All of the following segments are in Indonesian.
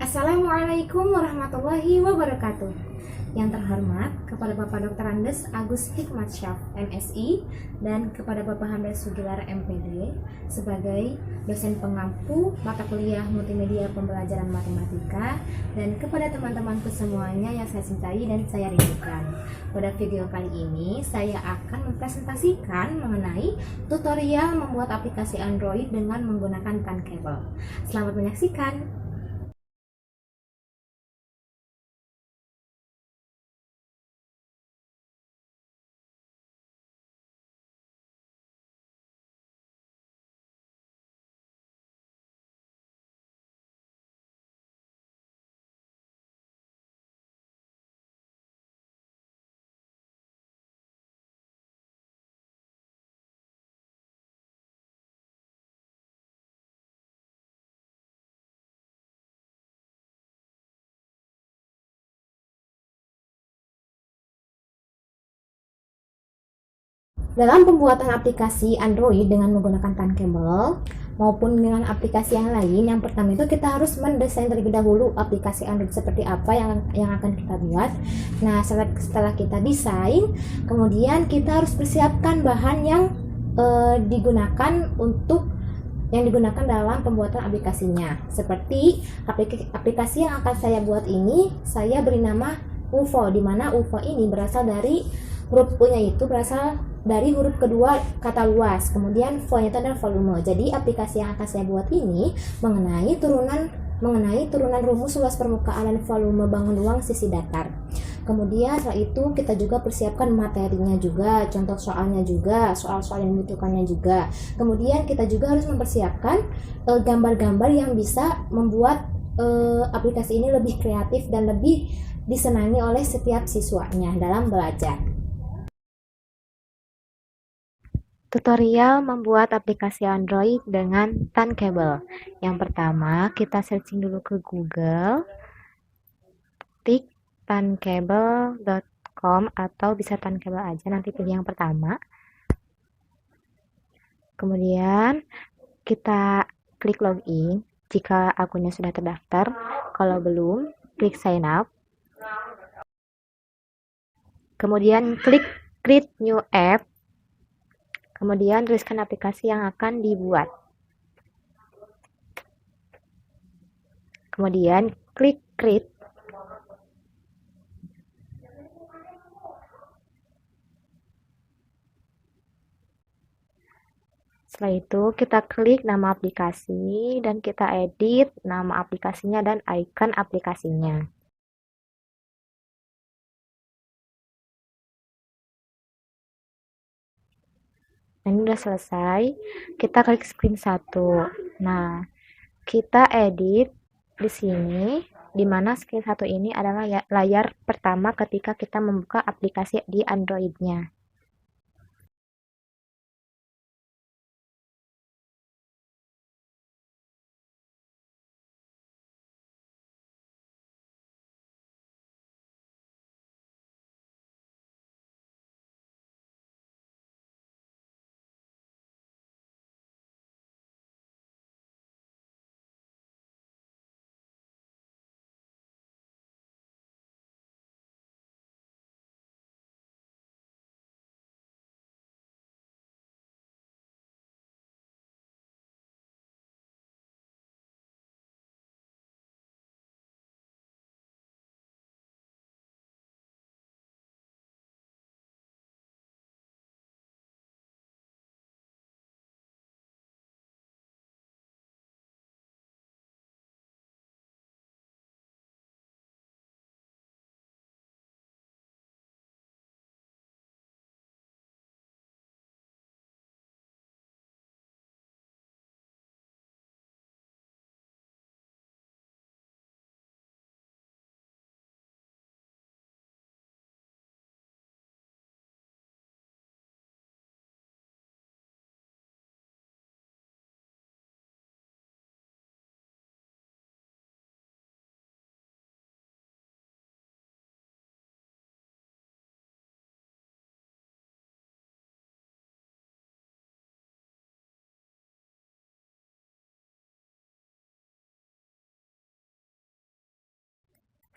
Assalamualaikum warahmatullahi wabarakatuh. Yang terhormat kepada Bapak Dr. Andes Agus Hikmatsyah MSI dan kepada Bapak Handes Sugilar MPD sebagai dosen pengampu mata kuliah multimedia pembelajaran matematika, dan kepada teman-temanku semuanya yang saya cintai dan saya rindukan. Pada video kali ini saya akan mempresentasikan mengenai tutorial membuat aplikasi Android dengan menggunakan Tankable. Selamat menyaksikan. Dalam pembuatan aplikasi Android dengan menggunakan Tankable maupun dengan aplikasi yang lain, yang pertama itu kita harus mendesain terlebih dahulu aplikasi Android seperti apa yang akan kita buat. Nah, setelah kita desain, kemudian kita harus persiapkan bahan yang digunakan dalam pembuatan aplikasinya. Seperti aplikasi yang akan saya buat ini, saya beri nama UFO, di mana UFO ini berasal dari huruf U-nya itu berasal dari huruf kedua kata luas, kemudian vo-nya itu adalah volume. Jadi aplikasi yang akan saya buat ini mengenai turunan rumus luas permukaan dan volume bangun ruang sisi datar. Kemudian setelah itu kita juga persiapkan materinya juga, contoh soalnya juga, soal-soal yang dibutuhkannya juga. Kemudian kita juga harus mempersiapkan gambar-gambar yang bisa membuat aplikasi ini lebih kreatif dan lebih disenangi oleh setiap siswanya dalam belajar. Tutorial membuat aplikasi Android dengan Tankable. Yang pertama, kita searching dulu ke Google, ketik tankable.com atau bisa Tankable aja, nanti pilih yang pertama. Kemudian kita klik login jika akunnya sudah terdaftar. Kalau belum, klik sign up. Kemudian klik create new app. Kemudian tuliskan aplikasi yang akan dibuat. Kemudian klik create. Setelah itu kita klik nama aplikasi dan kita edit nama aplikasinya dan icon aplikasinya. Ini udah selesai, kita klik screen 1. Nah, kita edit di sini, di mana screen 1 ini adalah layar pertama ketika kita membuka aplikasi di Android-nya.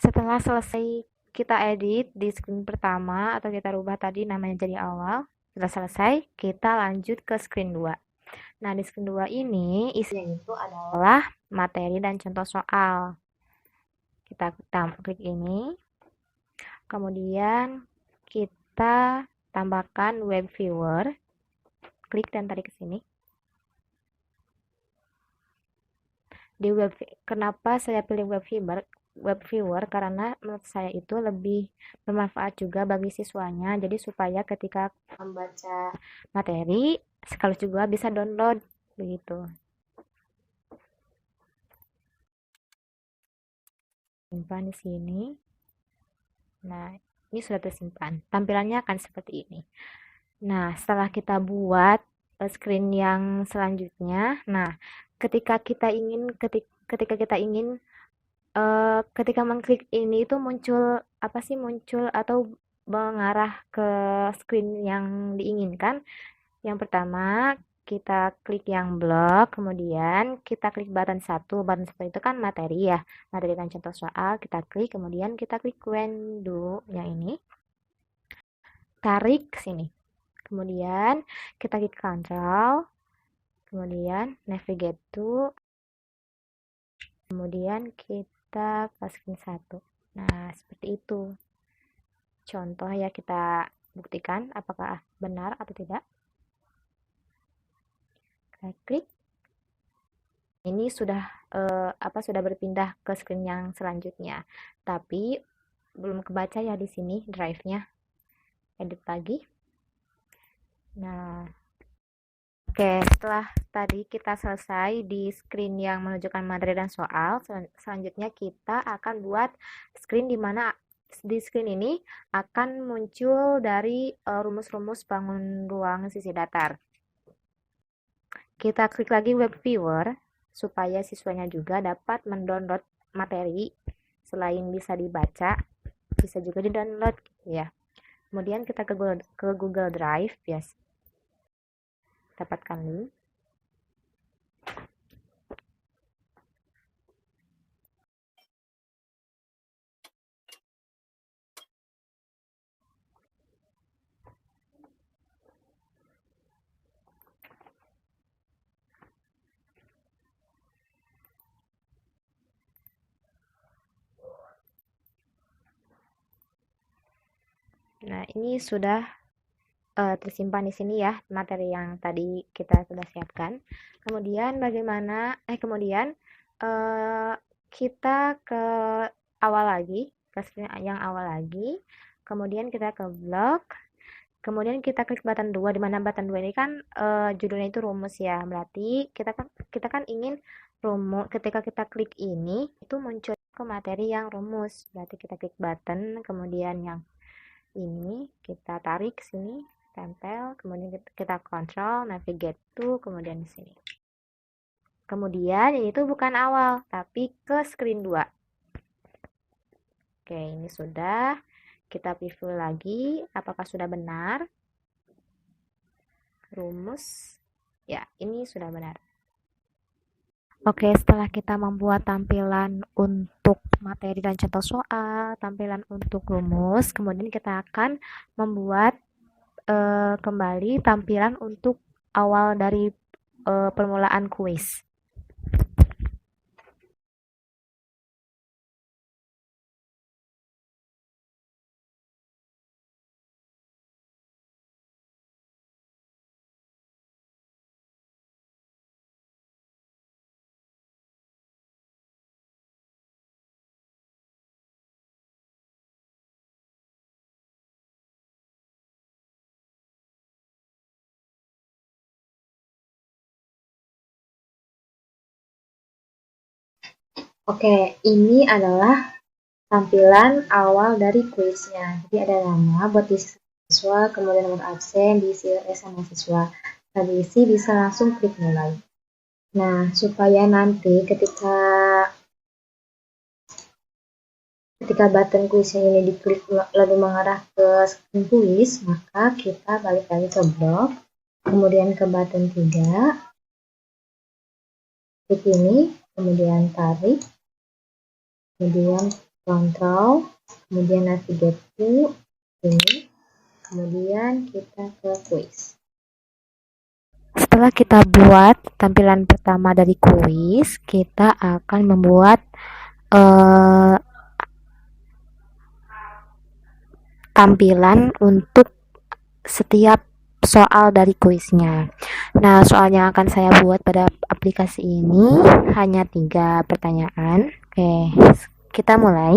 Setelah selesai kita edit di screen pertama atau kita rubah tadi namanya jadi awal, setelah selesai kita lanjut ke screen 2. Nah, di screen 2 ini isinya itu adalah materi dan contoh soal. Kita klik ini, kemudian kita tambahkan web viewer, klik dan tarik ke sini. Di kenapa saya pilih web viewer karena menurut saya itu lebih bermanfaat juga bagi siswanya, jadi supaya ketika membaca materi sekaligus juga bisa download begitu. Simpan di sini. Nah, ini sudah tersimpan. Tampilannya akan seperti ini. Nah, setelah kita buat screen yang selanjutnya, nah ketika kita ingin ketika mengklik ini itu muncul apa sih, muncul atau mengarah ke screen yang diinginkan. Yang pertama, kita klik yang blok, kemudian kita klik button button seperti itu kan materi ya, materi dan contoh soal, kita klik, kemudian kita klik window yang ini, tarik ke sini, kemudian kita klik control, kemudian navigate to, kemudian kita ke screen 1. Nah, seperti itu contoh ya, kita buktikan apakah benar atau tidak. Kita klik. Ini sudah sudah berpindah ke screen yang selanjutnya, tapi belum kebaca ya di sini drive-nya. Edit lagi. Nah, oke, setelah tadi kita selesai di screen yang menunjukkan materi dan soal, selanjutnya kita akan buat screen di mana di screen ini akan muncul dari rumus-rumus bangun ruang sisi datar. Kita klik lagi web viewer supaya siswanya juga dapat mendownload materi, selain bisa dibaca bisa juga di-download gitu ya. Kemudian kita ke Google Drive, yes. Dapatkan link. Nah, ini sudah tersimpan di sini ya materi yang tadi kita sudah siapkan. Kemudian kemudian kita ke awal lagi, ke screen yang awal lagi. Kemudian kita ke blog. Kemudian kita klik button 2, di mana button 2 ini kan judulnya itu rumus ya. Berarti kita kan ingin rumus, ketika kita klik ini itu muncul ke materi yang rumus. Berarti kita klik button, kemudian yang ini kita tarik sini, tempel, kemudian kita kontrol, navigate to, kemudian di sini. Kemudian ini tuh bukan awal, tapi ke screen 2. Oke, ini sudah. Kita preview lagi, apakah sudah benar? Rumus, ya ini sudah benar. Oke, setelah kita membuat tampilan untuk materi dan contoh soal, tampilan untuk rumus, kemudian kita akan membuat kembali tampilan untuk awal dari permulaan kuis. Oke, ini adalah tampilan awal dari kuisnya. Jadi ada nama buat diisi siswa, kemudian nomor absen, diisi sama siswa. Nah, diisi bisa langsung klik mulai. Nah, supaya nanti ketika button kuisnya ini diklik lalu mengarah ke screen kuis, maka kita balik lagi ke blog, kemudian ke button 3, klik ini, kemudian tarik, kemudian Control, kemudian navigate to ini, kemudian kita ke quiz. Setelah kita buat tampilan pertama dari kuis, kita akan membuat tampilan untuk setiap soal dari kuisnya. Nah, soal yang akan saya buat pada aplikasi ini hanya 3 pertanyaan. Oke, kita mulai.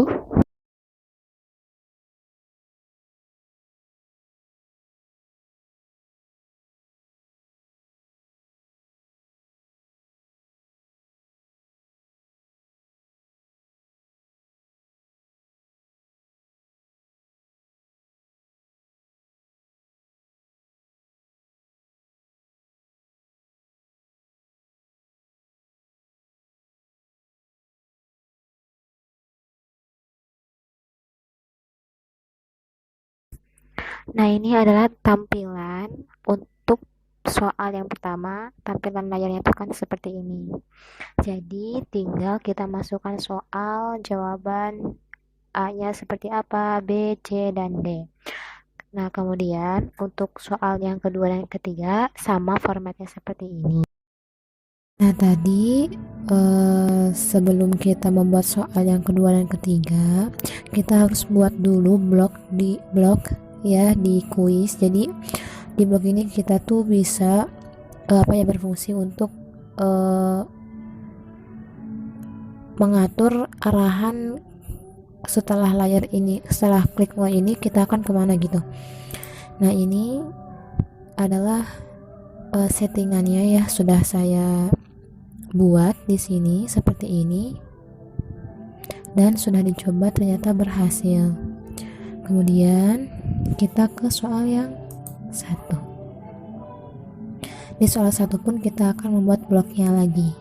Nah, ini adalah tampilan untuk soal yang pertama. Tampilan layarnya itu kan seperti ini. Jadi, tinggal kita masukkan soal, jawaban A-nya seperti apa, B, C, dan D. Nah, kemudian untuk soal yang kedua dan ketiga sama formatnya seperti ini. Nah, tadi sebelum kita membuat soal yang kedua dan ketiga, kita harus buat dulu blok ya di kuis. Jadi di blok ini kita tuh bisa berfungsi untuk mengatur arahan setelah layar ini, setelah klik mulai ini kita akan kemana gitu. Nah, ini adalah settingannya ya, sudah saya buat di sini seperti ini dan sudah dicoba ternyata berhasil. Kemudian kita ke soal yang satu. Di soal satu pun kita akan membuat bloknya lagi.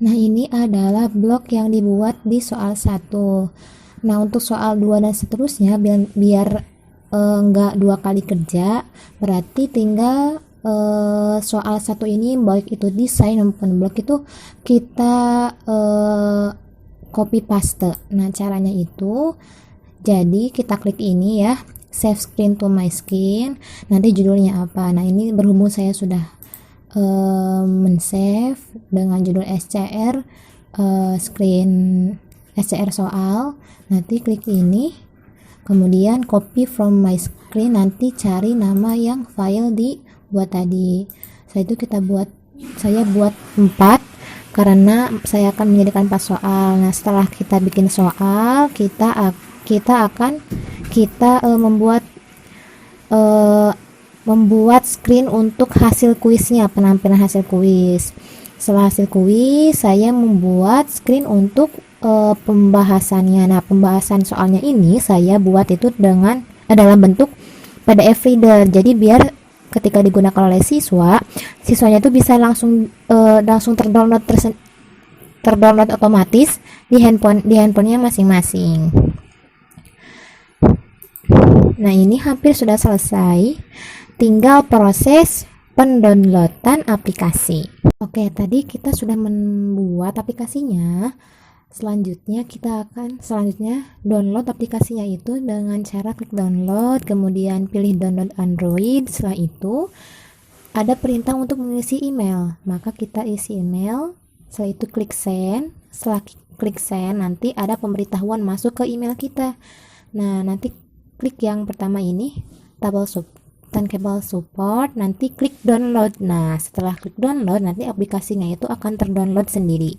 Nah, ini adalah blok yang dibuat di soal 1. Nah, untuk soal 2 dan seterusnya biar nggak 2 kali kerja, berarti tinggal soal 1 ini baik itu desain maupun blok itu kita copy paste. Nah, caranya itu jadi kita klik ini ya, save screen to my screen, nanti judulnya apa. Nah, ini berhubung saya sudah men-save dengan judul SCR screen SCR soal, nanti klik ini, kemudian copy from my screen, nanti cari nama yang file dibuat tadi. Setelah itu saya buat 4 karena saya akan menjadikan 4 soal. Nah, setelah kita bikin soal, kita akan membuat screen untuk hasil kuisnya, penampilan hasil kuis. Setelah hasil kuis, saya membuat screen untuk pembahasannya. Nah, pembahasan soalnya ini saya buat itu dalam bentuk PDF reader. Jadi biar ketika digunakan oleh siswanya itu bisa langsung terdownload otomatis di handphonenya masing-masing. Nah, ini hampir sudah selesai. Tinggal proses pendownloadan aplikasi. Oke, tadi kita sudah membuat aplikasinya. Selanjutnya download aplikasinya itu dengan cara klik download, kemudian pilih download Android. Setelah itu ada perintah untuk mengisi email. Maka kita isi email. Setelah itu klik send. Setelah klik send, nanti ada pemberitahuan masuk ke email kita. Nah, nanti klik yang pertama ini, Tankable Support, nanti klik download. Nah, setelah klik download, nanti aplikasinya itu akan terdownload sendiri.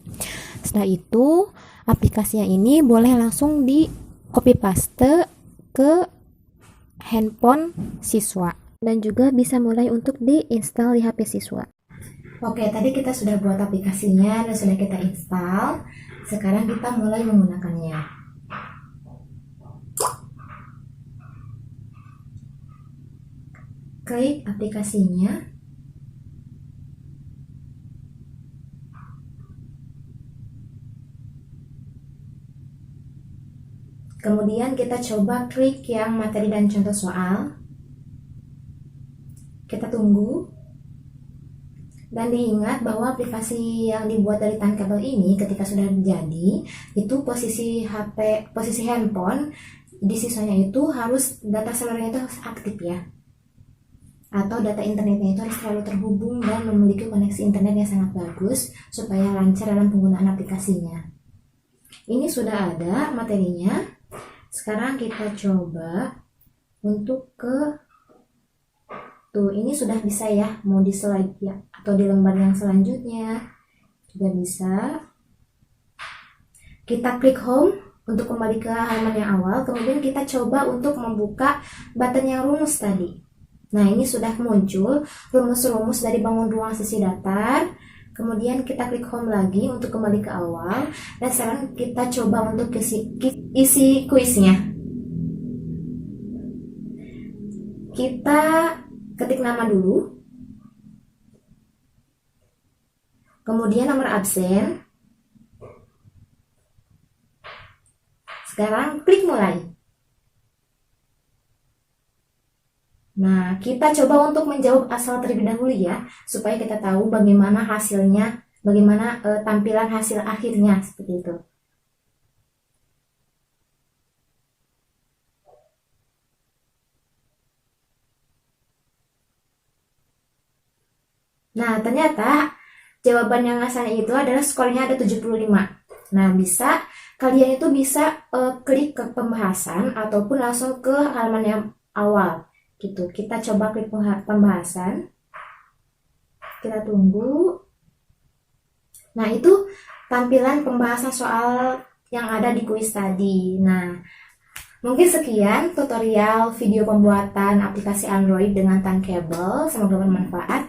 Setelah itu, aplikasinya ini boleh langsung di copy paste ke handphone siswa dan juga bisa mulai untuk diinstal di HP siswa. Oke, tadi kita sudah buat aplikasinya dan sudah kita install. Sekarang kita mulai menggunakannya. Klik aplikasinya. Kemudian kita coba klik yang materi dan contoh soal. Kita tunggu. Dan diingat bahwa aplikasi yang dibuat dari Tankable ini ketika sudah jadi, itu posisi HP, posisi handphone di sisanya itu harus data selulernya itu harus aktif ya. Atau data internetnya itu harus selalu terhubung dan memiliki koneksi internet yang sangat bagus supaya lancar dalam penggunaan aplikasinya. Ini sudah ada materinya. Sekarang kita coba untuk ke tuh, ini sudah bisa ya, mau di slide ya, atau di lembar yang selanjutnya juga bisa. Kita klik home untuk kembali ke halaman yang awal, kemudian kita coba untuk membuka button yang rumus tadi. Nah, ini sudah muncul rumus-rumus dari bangun ruang sisi datar. Kemudian kita klik home lagi untuk kembali ke awal, dan sekarang kita coba untuk isi kuisnya. Kita ketik nama dulu, kemudian nomor absen. Sekarang klik mulai. Nah, kita coba untuk menjawab asal terlebih dahulu ya, supaya kita tahu bagaimana hasilnya, bagaimana tampilan hasil akhirnya, seperti itu. Nah, ternyata jawaban yang asalnya itu adalah skornya ada 75. Nah, kalian itu bisa klik ke pembahasan ataupun langsung ke halaman yang awal gitu. Kita coba klik pembahasan. Kita tunggu. Nah, itu tampilan pembahasan soal yang ada di kuis tadi. Nah, mungkin sekian tutorial video pembuatan aplikasi Android dengan Tankable. Semoga bermanfaat.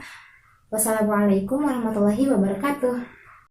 Wassalamualaikum warahmatullahi wabarakatuh.